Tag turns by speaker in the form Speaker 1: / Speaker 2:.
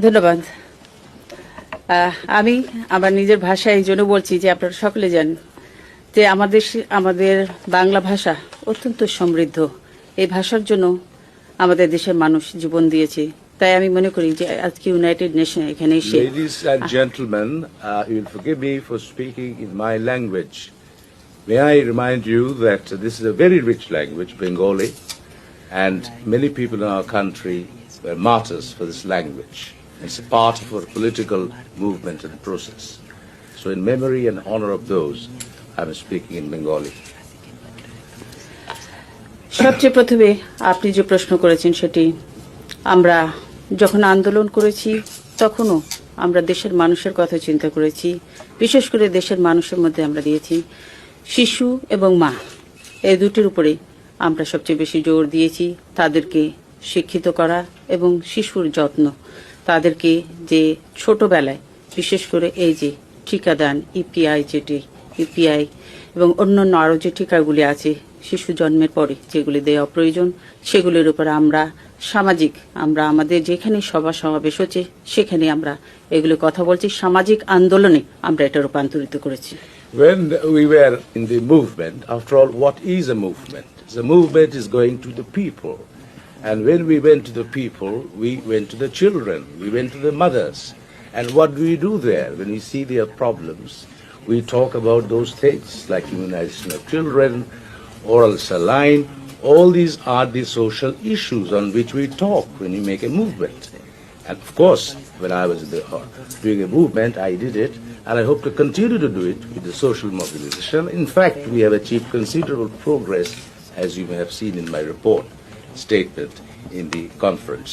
Speaker 1: ধন্যবাদ। আমি আমার নিজের ভাষায় এই জন্য বলছি যে আপনারা সকলে জানেন যে আমাদের বাংলা ভাষা অত্যন্ত সমৃদ্ধ। এই ভাষার জন্য আমাদের দেশের মানুষ জীবন দিয়েছে। তাই আমি মনে করি যে আজকে ইউনাইটেড নেশন এখানে এসে
Speaker 2: Ladies and gentlemen, you will forgive me for speaking in my language. May I remind you that this is a very rich language, Bengali, and many people in our country were martyrs for this language. It's a part of our political movement and process. So in memory and honor of those, I'm speaking in Bengali.
Speaker 1: সবচেয়ে প্রথমে আপনি যে প্রশ্ন করেছেন সেটি আমরা যখন আন্দোলন করেছি তখনও আমরা দেশের মানুষের কথা চিন্তা করেছি। বিশেষ করে দেশের মানুষের মধ্যে আমরা দিয়েছি শিশু এবং মা, এই দুটির উপরে আমরা সবচেয়ে বেশি জোর দিয়েছি। তাদেরকে শিক্ষিত করা এবং শিশুর যত্ন, তাদেরকে যে ছোটবেলায় বিশেষ করে এই যে টিকাদান ইপিআই এবং অন্যান্য আরও যে টিকাগুলি আছে শিশু জন্মের পরে যেগুলি দেওয়া প্রয়োজন, সেগুলির উপর আমরা আমরা আমাদের যেখানে সভা সমাবেশ হচ্ছে সেখানে আমরা এগুলো কথা বলছি। সামাজিক আন্দোলনে আমরা এটা রূপান্তরিত করেছি।
Speaker 2: When we were in the movement, after all, what is a movement? The movement is going to the people. And when we went to the people, we went to the children, we went to the mothers. And what do we do there? When we see their problems, we talk about those things like immunization of children, oral saline. All these are the social issues on which we talk when we make a movement. And of course, when I was doing a movement, I did it, and I hope to continue to do it with the social mobilization. In fact, we have achieved considerable progress, as you may have seen in my report statement in the conference.